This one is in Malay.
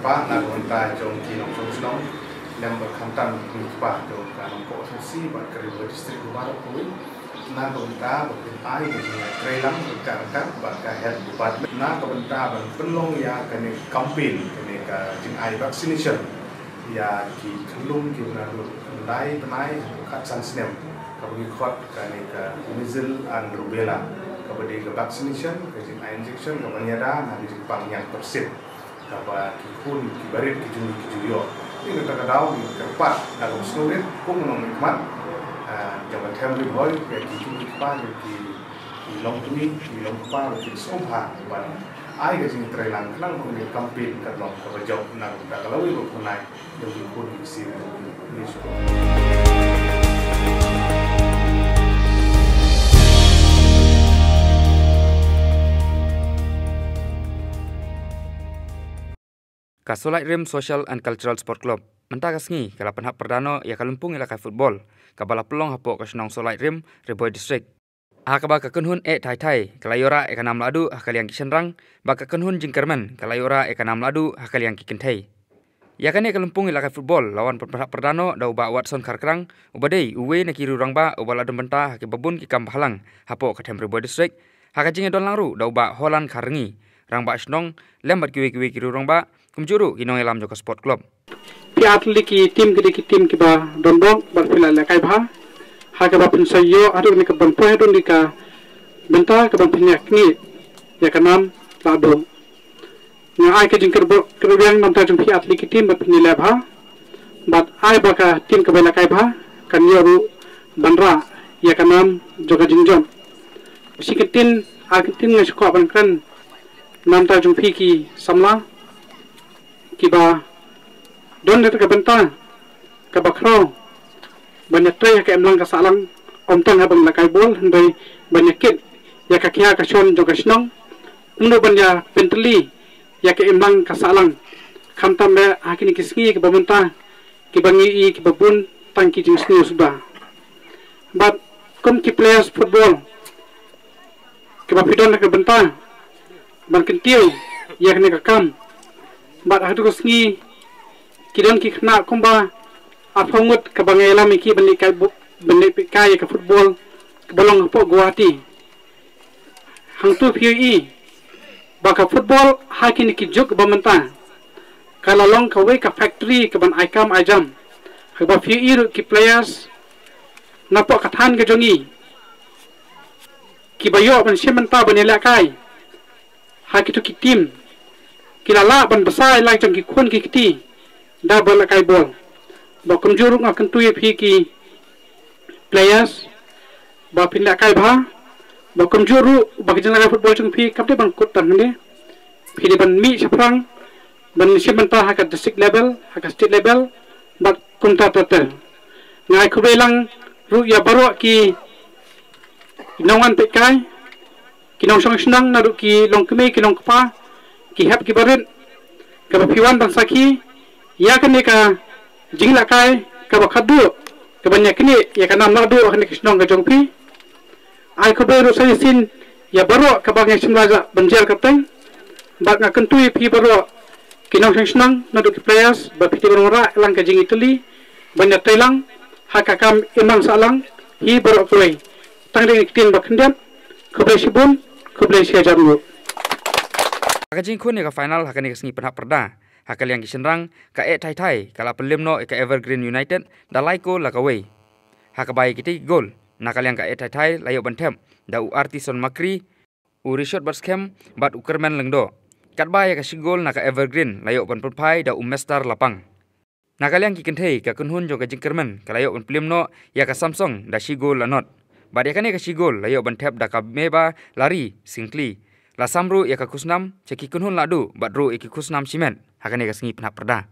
pa na konta jong kinong song yang berkantan di pa jong kanong ko si ba karibu distrik Barat Kuwi na konta berkentai dengan trailang berkarkan baka health department na konta ban penlong ya kene campaign kene ka jing ai vaccination ya ki kelum ki na lai penai kat sansnem kabagi khot kane ka measles and rubella kabadi ka vaccination ka jing ai injection ka banyada na jing pang yang persit kaba ki kun ki barit ki juyo ini kita kadau di tempat dalam seluruh pun menghormat jangan terlalu boy ya ki pa ki long tui ki long pa ki somha ban ai ke sini trailang kelang ko ni campaign ka long ka job na ka kalau ibu punai yang pun di sini ni so Kasolai Rim Social and Cultural Sport Club mentah kasngi kala penhap perdana ia kalumpung ilakai football kabala pelong hapok kasnong Solai Rim Riboy District. Hakaba kakenhun thai kalayora ekanam ladu hakaliang kisenrang baka kenhun jingkermen kalayora ekanam ladu hakaliang kikenthai. Ia kane kalumpung ilakai football lawan penhap perdana da uba Watson Karkrang ubadei uwe na kiru rangba ubala dum mentah hakibabun ki kambahalang hapok katem Riboy District hakajing don langru da uba Holland Karengi rangba asnong lembat kiwe kiru rangba kumjuru inong elam joko sport club. Pi atli ki tim ki ba dondong bar filal kai bha ha ka ba pensayo adu ni ka ban poe don ka benta ka ban pinyak ni ya kanam lado na ai ka jingker bo kerbiang nam ta jum pi atli ki tim ba pinila bha bat ai ba ka tim ka ba kai bha kan yoru banra ya kanam joka jingjom sikitin akitin ngai ko ban kan nam ta jum pi ki samla kiba don det ka benta ka bakro banyak tray ka emlang ka salang omtang habang lakay bol henday banyak kit ya ka kya ka shon joga snong uno banya pentli ya ka emlang ka salang khamtam be hakini kisngi ka bamenta ki bangi i ki babun tangki jingsni sudah but kom ki players football ki ba pidon ka benta ban kentiu ya ka kam bat hadu kesngi kidon ki khna komba afongut ka bangela miki bani kai bani kai ka football balong po Guwahati hangtu pui baka football hakini ki juk bamenta kala long ka we ka factory ka ban aikam ajam ba pui ki players napo kathan ka jongi ki bayo ban sementa banela kai hakitu ki team kilala ban besar lang jang ki khun ki kiti da bal kai bol ba kumjuru ngakan tuye phi ki players ba pinda kai bha ba kumjuru ba kijang laga football jang phi kapte ban kut tan ne phi de ban mi saprang ban simenta ha ka district level ha ka state level ba kunta total ngai khubelang ru ya baro ki nongan pe kai ki nong sang snang na ru ki long kme ki long kpa ki hap ki barin ka piwan bangsa ki ya kene ka jingla kai ka khadu ka banyak ni ya kana nadu kene kisnong ka jongpi ai ko beru sin ya baro ka bang simlaja banjal kapten bak nga kentui pi baro kinong snang nadu ki players ba piti ora lang ka jing Italy banyak telang hakakam imang salang hi baro kuai tangding tin bakndan ko be sibun ko be sia jamu Hakajing kun ka final hakani kasngi penhap perda hakal yang kisenrang ka thai kala pelimno ka Evergreen United dalaiko lakawei hakabai kiti gol nakal yang ka thai layo bantem da Artisan Makri Rishot Barskem bat Ukerman lengdo katbai ka sigol naka Evergreen layo ban perpai da Mestar lapang nakal yang kikenthei ka kunhun jo ka jingkerman kalayo ban pelimno ya ka Samsung da sigol lanot bat yakane ka sigol layo bantep da ka meba lari singkli La samru ya ka kusnam ceki kunhun ladu badru iki kusnam simen hakane ka sengi penhap perda